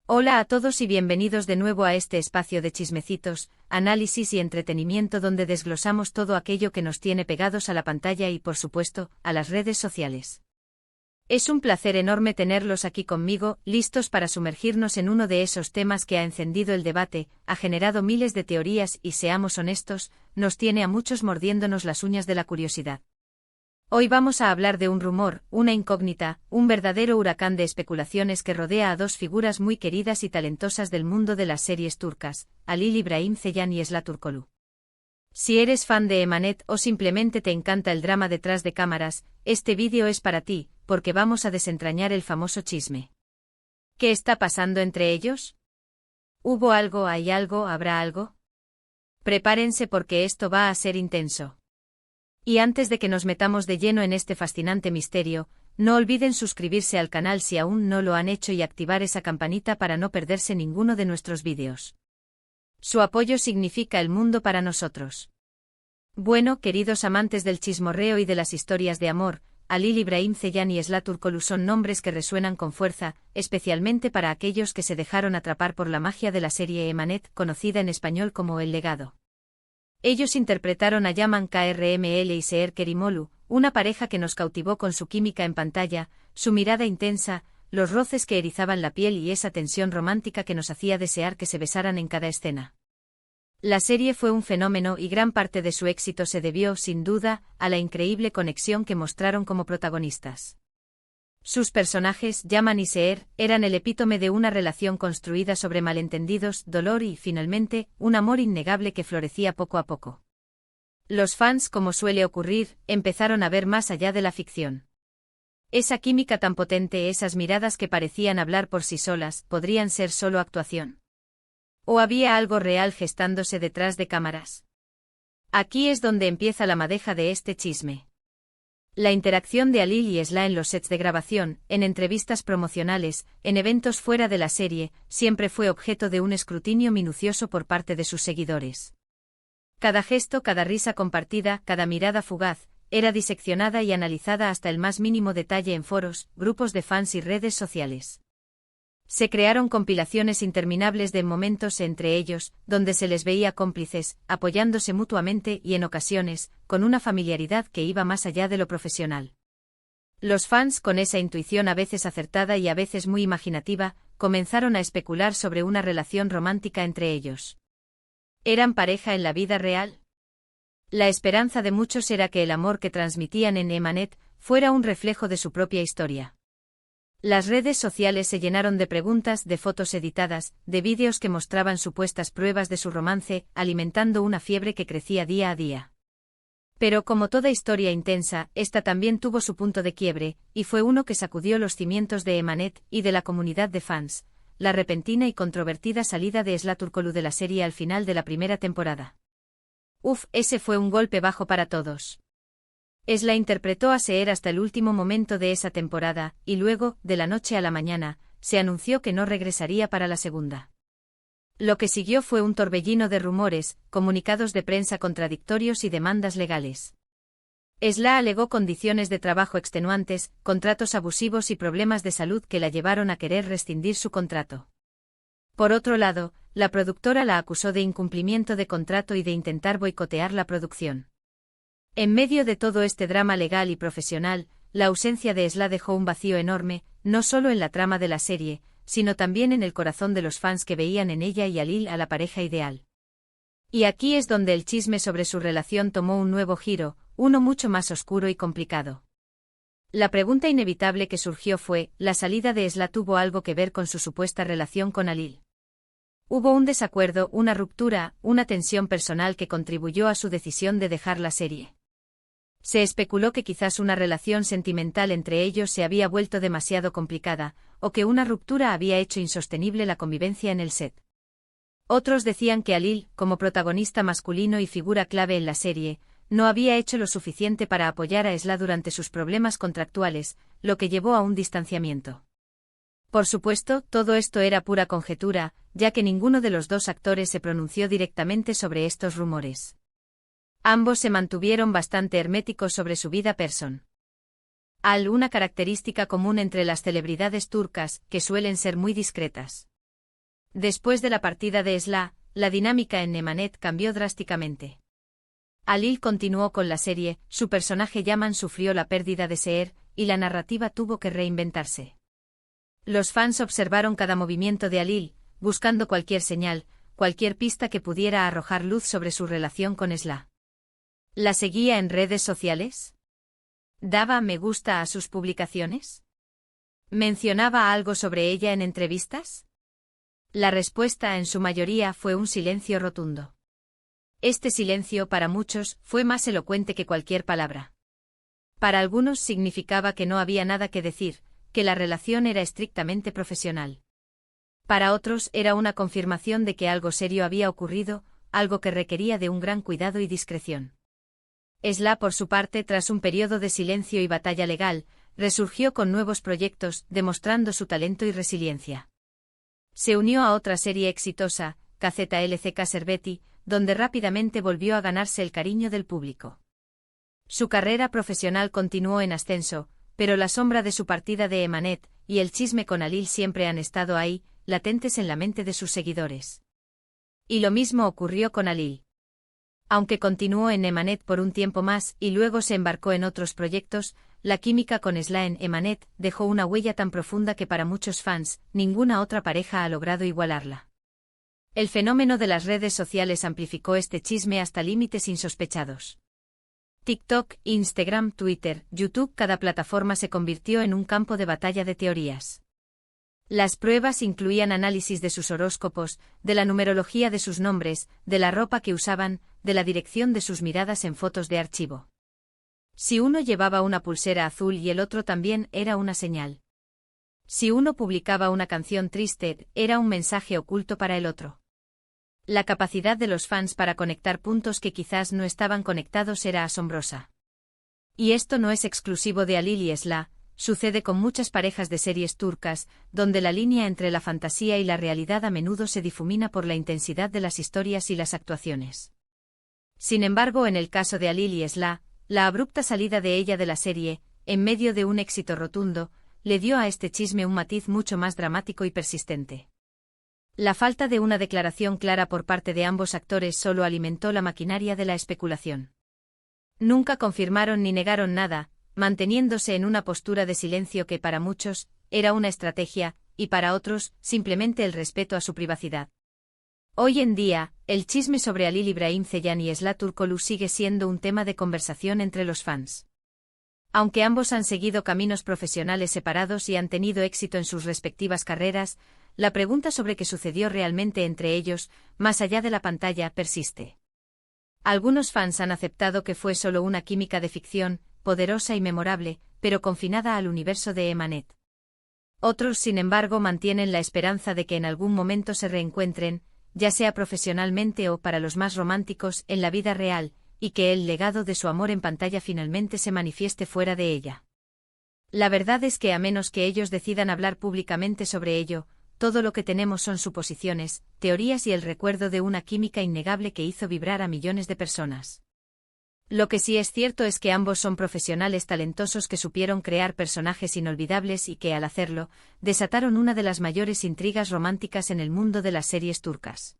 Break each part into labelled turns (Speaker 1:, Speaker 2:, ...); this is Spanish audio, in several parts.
Speaker 1: Hola a todos y bienvenidos de nuevo a este espacio de chismecitos, análisis y entretenimiento donde desglosamos todo aquello que nos tiene pegados a la pantalla y, por supuesto, a las redes sociales. Es un placer enorme tenerlos aquí conmigo, listos para sumergirnos en uno de esos temas que ha encendido el debate, ha generado miles de teorías y, seamos honestos, nos tiene a muchos mordiéndonos las uñas de la curiosidad. Hoy vamos a hablar de un rumor, una incógnita, un verdadero huracán de especulaciones que rodea a dos figuras muy queridas y talentosas del mundo de las series turcas, Halil İbrahim Ceylan y Esla Turkoglu. Si eres fan de Emanet o simplemente te encanta el drama detrás de cámaras, este vídeo es para ti, porque vamos a desentrañar el famoso chisme. ¿Qué está pasando entre ellos? ¿Hubo algo, hay algo, habrá algo? Prepárense porque esto va a ser intenso. Y antes de que nos metamos de lleno en este fascinante misterio, no olviden suscribirse al canal si aún no lo han hecho y activar esa campanita para no perderse ninguno de nuestros vídeos. Su apoyo significa el mundo para nosotros. Bueno, queridos amantes del chismorreo y de las historias de amor, Halil İbrahim Ceylan y Esla Turkoglu son nombres que resuenan con fuerza, especialmente para aquellos que se dejaron atrapar por la magia de la serie Emanet, conocida en español como El Legado. Ellos interpretaron a Yaman Krml y Seher Kerimolu, una pareja que nos cautivó con su química en pantalla, su mirada intensa, los roces que erizaban la piel y esa tensión romántica que nos hacía desear que se besaran en cada escena. La serie fue un fenómeno y gran parte de su éxito se debió, sin duda, a la increíble conexión que mostraron como protagonistas. Sus personajes, Yaman y Seher, eran el epítome de una relación construida sobre malentendidos, dolor y, finalmente, un amor innegable que florecía poco a poco. Los fans, como suele ocurrir, empezaron a ver más allá de la ficción. Esa química tan potente, esas miradas que parecían hablar por sí solas, podrían ser solo actuación. ¿O había algo real gestándose detrás de cámaras? Aquí es donde empieza la madeja de este chisme. La interacción de Halil y Esla en los sets de grabación, en entrevistas promocionales, en eventos fuera de la serie, siempre fue objeto de un escrutinio minucioso por parte de sus seguidores. Cada gesto, cada risa compartida, cada mirada fugaz, era diseccionada y analizada hasta el más mínimo detalle en foros, grupos de fans y redes sociales. Se crearon compilaciones interminables de momentos entre ellos, donde se les veía cómplices, apoyándose mutuamente y en ocasiones, con una familiaridad que iba más allá de lo profesional. Los fans, con esa intuición a veces acertada y a veces muy imaginativa, comenzaron a especular sobre una relación romántica entre ellos. ¿Eran pareja en la vida real? La esperanza de muchos era que el amor que transmitían en Emanet fuera un reflejo de su propia historia. Las redes sociales se llenaron de preguntas, de fotos editadas, de vídeos que mostraban supuestas pruebas de su romance, alimentando una fiebre que crecía día a día. Pero como toda historia intensa, esta también tuvo su punto de quiebre, y fue uno que sacudió los cimientos de Emanet y de la comunidad de fans, la repentina y controvertida salida de Esla Turkoglu de la serie al final de la primera temporada. Ese fue un golpe bajo para todos. Esla interpretó a Seher hasta el último momento de esa temporada, y luego, de la noche a la mañana, se anunció que no regresaría para la segunda. Lo que siguió fue un torbellino de rumores, comunicados de prensa contradictorios y demandas legales. Esla alegó condiciones de trabajo extenuantes, contratos abusivos y problemas de salud que la llevaron a querer rescindir su contrato. Por otro lado, la productora la acusó de incumplimiento de contrato y de intentar boicotear la producción. En medio de todo este drama legal y profesional, la ausencia de Esla dejó un vacío enorme, no solo en la trama de la serie, sino también en el corazón de los fans que veían en ella y Halil a la pareja ideal. Y aquí es donde el chisme sobre su relación tomó un nuevo giro, uno mucho más oscuro y complicado. La pregunta inevitable que surgió fue, ¿la salida de Esla tuvo algo que ver con su supuesta relación con Halil? ¿Hubo un desacuerdo, una ruptura, una tensión personal que contribuyó a su decisión de dejar la serie? Se especuló que quizás una relación sentimental entre ellos se había vuelto demasiado complicada, o que una ruptura había hecho insostenible la convivencia en el set. Otros decían que Halil, como protagonista masculino y figura clave en la serie, no había hecho lo suficiente para apoyar a Esla durante sus problemas contractuales, lo que llevó a un distanciamiento. Por supuesto, todo esto era pura conjetura, ya que ninguno de los dos actores se pronunció directamente sobre estos rumores. Ambos se mantuvieron bastante herméticos sobre su vida personal. Una característica común entre las celebridades turcas, que suelen ser muy discretas. Después de la partida de Esla, la dinámica en Emanet cambió drásticamente. Alil continuó con la serie, su personaje Yaman sufrió la pérdida de Seher, y la narrativa tuvo que reinventarse. Los fans observaron cada movimiento de Alil, buscando cualquier señal, cualquier pista que pudiera arrojar luz sobre su relación con Esla. ¿La seguía en redes sociales? ¿Daba me gusta a sus publicaciones? ¿Mencionaba algo sobre ella en entrevistas? La respuesta en su mayoría fue un silencio rotundo. Este silencio para muchos fue más elocuente que cualquier palabra. Para algunos significaba que no había nada que decir, que la relación era estrictamente profesional. Para otros era una confirmación de que algo serio había ocurrido, algo que requería de un gran cuidado y discreción. Esla, por su parte, tras un periodo de silencio y batalla legal, resurgió con nuevos proyectos, demostrando su talento y resiliencia. Se unió a otra serie exitosa, KZLCK Serveti, donde rápidamente volvió a ganarse el cariño del público. Su carrera profesional continuó en ascenso, pero la sombra de su partida de Emanet y el chisme con Alil siempre han estado ahí, latentes en la mente de sus seguidores. Y lo mismo ocurrió con Alil. Aunque continuó en Emanet por un tiempo más y luego se embarcó en otros proyectos, la química con Esla en Emanet dejó una huella tan profunda que para muchos fans, ninguna otra pareja ha logrado igualarla. El fenómeno de las redes sociales amplificó este chisme hasta límites insospechados. TikTok, Instagram, Twitter, YouTube, cada plataforma se convirtió en un campo de batalla de teorías. Las pruebas incluían análisis de sus horóscopos, de la numerología de sus nombres, de la ropa que usaban, de la dirección de sus miradas en fotos de archivo. Si uno llevaba una pulsera azul y el otro también, era una señal. Si uno publicaba una canción triste, era un mensaje oculto para el otro. La capacidad de los fans para conectar puntos que quizás no estaban conectados era asombrosa. Y esto no es exclusivo de Alil y Esla, sucede con muchas parejas de series turcas, donde la línea entre la fantasía y la realidad a menudo se difumina por la intensidad de las historias y las actuaciones. Sin embargo, en el caso de Alil y Esla, la abrupta salida de ella de la serie, en medio de un éxito rotundo, le dio a este chisme un matiz mucho más dramático y persistente. La falta de una declaración clara por parte de ambos actores solo alimentó la maquinaria de la especulación. Nunca confirmaron ni negaron nada, manteniéndose en una postura de silencio que para muchos era una estrategia, y para otros, simplemente el respeto a su privacidad. Hoy en día, el chisme sobre Halil İbrahim Ceylan y Esla Turkoglu sigue siendo un tema de conversación entre los fans. Aunque ambos han seguido caminos profesionales separados y han tenido éxito en sus respectivas carreras, la pregunta sobre qué sucedió realmente entre ellos, más allá de la pantalla, persiste. Algunos fans han aceptado que fue solo una química de ficción, poderosa y memorable, pero confinada al universo de Emanet. Otros, sin embargo, mantienen la esperanza de que en algún momento se reencuentren, ya sea profesionalmente o, para los más románticos, en la vida real, y que el legado de su amor en pantalla finalmente se manifieste fuera de ella. La verdad es que a menos que ellos decidan hablar públicamente sobre ello, todo lo que tenemos son suposiciones, teorías y el recuerdo de una química innegable que hizo vibrar a millones de personas. Lo que sí es cierto es que ambos son profesionales talentosos que supieron crear personajes inolvidables y que, al hacerlo, desataron una de las mayores intrigas románticas en el mundo de las series turcas.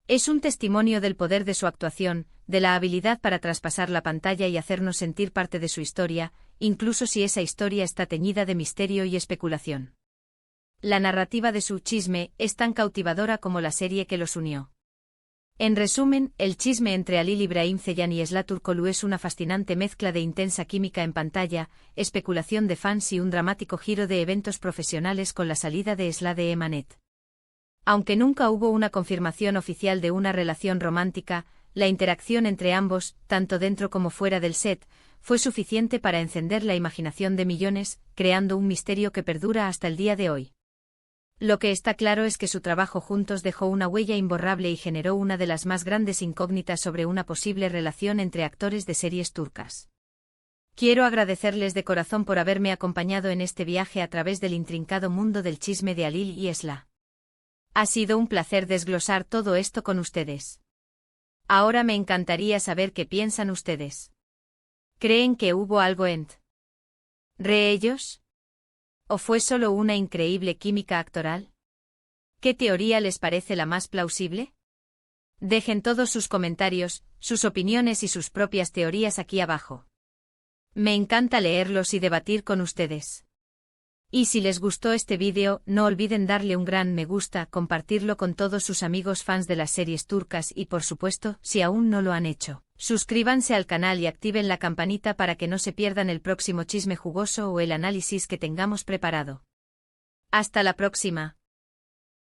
Speaker 1: Es un testimonio del poder de su actuación, de la habilidad para traspasar la pantalla y hacernos sentir parte de su historia, incluso si esa historia está teñida de misterio y especulación. La narrativa de su chisme es tan cautivadora como la serie que los unió. En resumen, el chisme entre Halil İbrahim Ceylan y Esla Turkoglu es una fascinante mezcla de intensa química en pantalla, especulación de fans y un dramático giro de eventos profesionales con la salida de Esla de Emanet. Aunque nunca hubo una confirmación oficial de una relación romántica, la interacción entre ambos, tanto dentro como fuera del set, fue suficiente para encender la imaginación de millones, creando un misterio que perdura hasta el día de hoy. Lo que está claro es que su trabajo juntos dejó una huella imborrable y generó una de las más grandes incógnitas sobre una posible relación entre actores de series turcas. Quiero agradecerles de corazón por haberme acompañado en este viaje a través del intrincado mundo del chisme de Halil y Esla. Ha sido un placer desglosar todo esto con ustedes. Ahora me encantaría saber qué piensan ustedes. ¿Creen que hubo algo entre ellos? ¿O fue solo una increíble química actoral? ¿Qué teoría les parece la más plausible? Dejen todos sus comentarios, sus opiniones y sus propias teorías aquí abajo. Me encanta leerlos y debatir con ustedes. Y si les gustó este vídeo, no olviden darle un gran me gusta, compartirlo con todos sus amigos fans de las series turcas y por supuesto, si aún no lo han hecho, suscríbanse al canal y activen la campanita para que no se pierdan el próximo chisme jugoso o el análisis que tengamos preparado. Hasta la próxima.